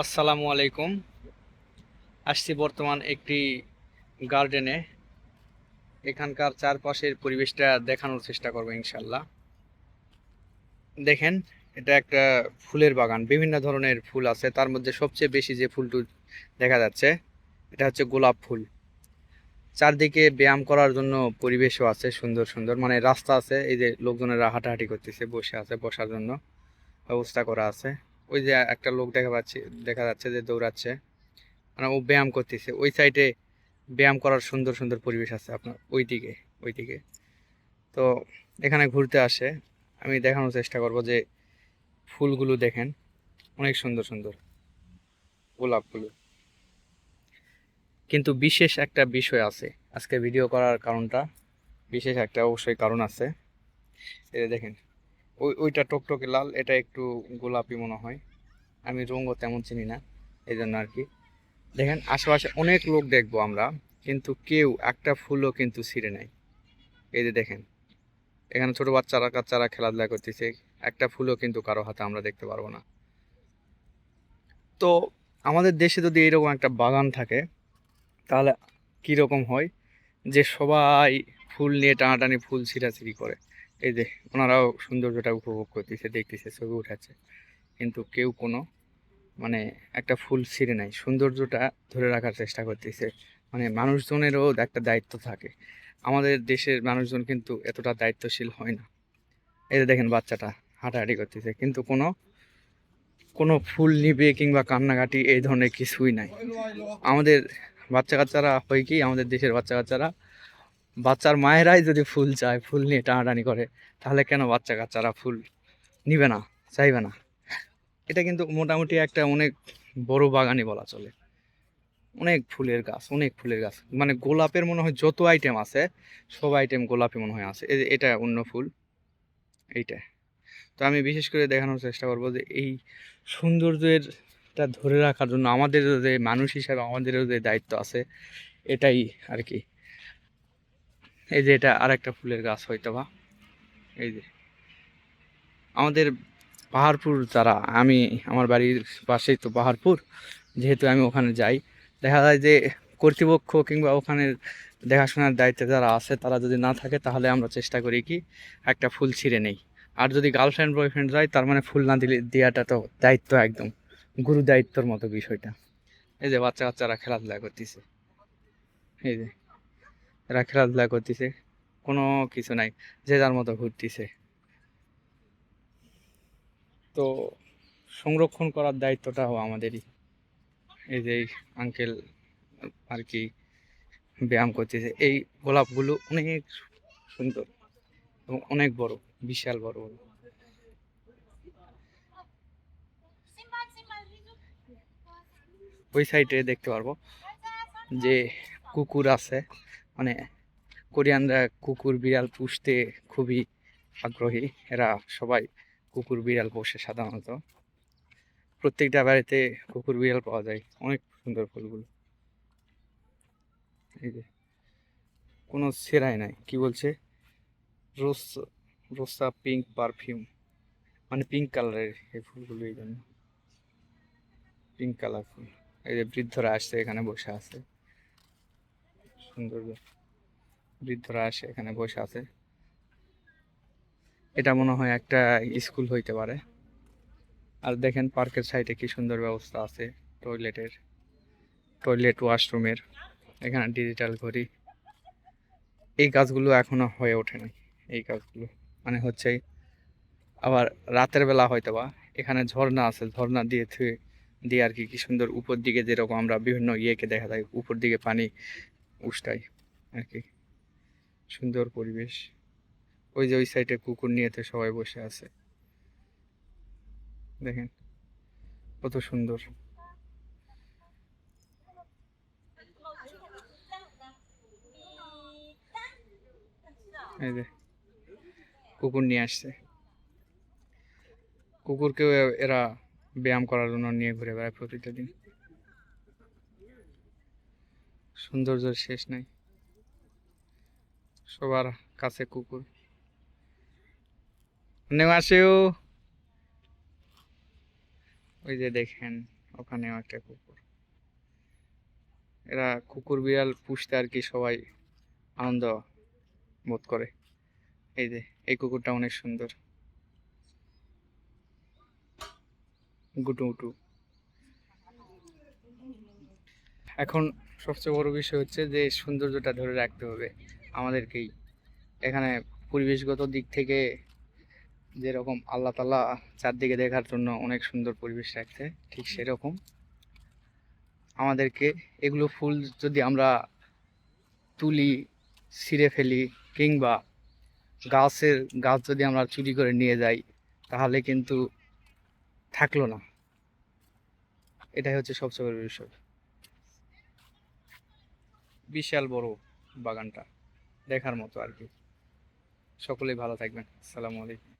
আসসালামু আলাইকুম। আসছি বর্তমান একটি গার্ডেনে। এখানকার চারপাশের পরিবেশটা দেখানোর চেষ্টা করবো ইনশাল্লাহ। দেখেন, এটা একটা ফুলের বাগান, বিভিন্ন ধরনের ফুল আছে। তার মধ্যে সবচেয়ে বেশি যে ফুলটি দেখা যাচ্ছে এটা হচ্ছে গোলাপ ফুল। চারদিকে ব্যায়াম করার জন্য পরিবেশও আছে, সুন্দর সুন্দর, মানে রাস্তা আছে। এই যে লোকজনেরা হাঁটাহাঁটি করতেছে, বসে আছে, বসার জন্য ব্যবস্থা করা আছে। ওই যে একটা লোক দেখা যাচ্ছে যে দৌড়াচ্ছে, মানে ও ব্যায়াম করতেছে। ওই সাইডে ব্যায়াম করার সুন্দর সুন্দর পরিবেশ আছে আপনার ওইদিকে। তো এখানে ঘুরতে আসে। আমি দেখানোর চেষ্টা করব যে ফুলগুলো দেখেন, অনেক সুন্দর সুন্দর গোলাপগুলো। কিন্তু বিশেষ একটা বিষয় আছে আজকে ভিডিও করার কারণটা, বিশেষ একটা অবশ্যই কারণ আছে। এই যে দেখেন, ওইটা টকটকে লাল, এটা একটু গোলাপি মনে হয়। আমি রঙও তেমন চিনি না, এই জন্য আর কি। দেখেন, আশেপাশে অনেক লোক দেখবো আমরা, কিন্তু কেউ একটা ফুলও কিন্তু ছিঁড়ে নাই। এই যে দেখেন, এখানে ছোট কাচ্চারা খেলাধুলা করতেছে। একটা ফুলও কিন্তু কারো হাতে আমরা দেখতে পারবো না। তো আমাদের দেশে যদি এরকম একটা বাগান থাকে, তাহলে কি রকম হয়, যে সবাই ফুল নিয়ে টানাটানি, ফুল ছিঁড়াছিঁড়ি করে। এই যে ওনারাও সৌন্দর্যটা উপভোগ করতেছে, দেখতেছে, ছবি উঠাচ্ছে, কিন্তু কেউ কোনো মানে একটা ফুল ছিঁড়ে নাই, সৌন্দর্যটা ধরে রাখার চেষ্টা করতেছে। মানে মানুষজনেরও একটা দায়িত্ব থাকে। আমাদের দেশের মানুষজন কিন্তু এতটা দায়িত্বশীল হয় না। এই যে দেখেন, বাচ্চাটা হাঁটাহাঁটি করতেছে, কিন্তু কোনো কোনো ফুল নিবে কিংবা কান্নাকাটি এই ধরনের কিছুই নাই। আমাদের বাচ্চা কাচ্চারা হয় কি, আমাদের দেশের বাচ্চা কাচ্চারা, বাচ্চার মায়েরাই যদি ফুল চায়, ফুল নিয়ে টানাটানি করে, তাহলে কেন বাচ্চা কাচ্চারা ফুল নিবে না, চাইবে না? এটা কিন্তু মোটামুটি একটা অনেক বড় বাগানই বলা চলে। অনেক ফুলের গাছ, মানে গোলাপের মনে হয় যত আইটেম আছে, সব আইটেম গোলাপি মনে হয় আছে। এই যে এটা অন্য ফুল, এইটা। তো আমি বিশেষ করে দেখানোর চেষ্টা করবো যে এই সৌন্দর্যেরটা ধরে রাখার জন্য আমাদেরও যে মানুষ হিসাবে আমাদেরও যে দায়িত্ব আছে, এটাই আর কি। এই যে এটা আর একটা ফুলের গাছ হয়তো বা। এই যে আমাদের পাহাড়পুর, যারা, আমি, আমার বাড়ির পাশেই তো পাহাড়পুর, যেহেতু আমি ওখানে যাই, দেখা যায় যে কর্তৃপক্ষ কিংবা ওখানের দেখাশোনার দায়িত্বে যারা আছে, তারা যদি না থাকে, তাহলে আমরা চেষ্টা করি কি একটা ফুল ছিঁড়ে নেই। আর যদি গার্লফ্রেন্ড বয়ফ্রেন্ড যায়, তার মানে ফুল না দিলে দেওয়াটা তো দায়িত্ব, একদম গুরু দায়িত্বর মতো বিষয়টা। এই যে বাচ্চা কাচ্চারা খেলাধুলা করতেছে, এই যে এরা খেলাধুলা করতেছে, কোনো কিছু নাই, যে যার মতো ঘুরতেছে। তো সংরক্ষণ করার দায়িত্বটাও আমাদেরই। এই যে আঙ্কেল আর কি ব্যায়াম করতেছে। এই গোলাপগুলো অনেক সুন্দর এবং অনেক বড়, বিশাল বড় বড়। ওই সাইডে দেখতে পারবো যে কুকুর আছে, মানে কোরিয়ানরা কুকুর বিড়াল পুষতে খুবই আগ্রহী। এরা সবাই কুকুর বিড়াল পোষে সাধারণত। প্রত্যেকটা বাড়িতে কুকুর বিড়াল পাওয়া যায়। অনেক সুন্দর ফুলগুলো। এই যে কোনো ছেঁড়াই নাই। কি বলছে, রোজ রোসা পিঙ্ক পারফিউম, মানে পিঙ্ক কালারের এই ফুলগুলো, এই জন্য পিঙ্ক কালার ফুল। এই যে বৃদ্ধরা আসছে, এখানে বসে আছে, সুন্দর বৃদ্ধরা আসে এখানে বসে আছে। এটা মনে হয় একটা স্কুল হইতে পারে। আর দেখেন পার্কের সাইডে কি সুন্দর ব্যবস্থা আছে টয়লেটের, টয়লেট ওয়াশরুমের। এখানে ডিজিটাল ঘড়ি। এই কাজগুলো এখনো হয়ে ওঠেনি, এই কাজগুলো মানে হচ্ছে। আবার রাতের বেলা হয়তো বা এখানে ঝর্ণা আছে, ঝর্ণা দিয়ে আর কি, কি সুন্দর উপর দিকে, যেরকম আমরা বিভিন্ন ইয়েকে দেখা যায় উপর দিকে পানি উষ্টাই আর কি। সুন্দর পরিবেশ। ওই যে ওই সাইডে কুকুর নিয়ে তো সবাই বসে আছে, দেখেন কত সুন্দর। এই যে কুকুর নিয়ে আসছে, কুকুরকেও এরা ব্যায়াম করার জন্য নিয়ে ঘুরে বেড়ায় প্রতিটা দিন। সৌন্দর্যের শেষ নাই, সবার কাছে কুকুর। আসেও। ওই যে দেখেন, ওখানেও একটা কুকুর। এরা কুকুর বিড়াল পুষতে আর কি সবাই আনন্দ বোধ করে। এই যে এই কুকুরটা অনেক সুন্দর, গুটু গুটু। এখন সবচেয়ে বড় বিষয় হচ্ছে যে সৌন্দর্যটা ধরে রাখতে হবে আমাদেরকেই। এখানে পরিবেশগত দিক থেকে যেরকম আল্লাহ তাআলা চারদিকে দেখার জন্য অনেক সুন্দর পরিবেশ রাখছে, ঠিক সেরকম আমাদেরকে এগুলো ফুল যদি আমরা তুলি, ছিঁড়ে ফেলি, কিংবা গাছের গাছ যদি আমরা চুরি করে নিয়ে যাই, তাহলে কিন্তু থাকলো না। এটাই হচ্ছে সবচেয়ে বড় বিষয়। বিশাল বড় বাগানটা, দেখার মতো আর কি। সকলেই ভালো থাকবেন। আসসালামু আলাইকুম।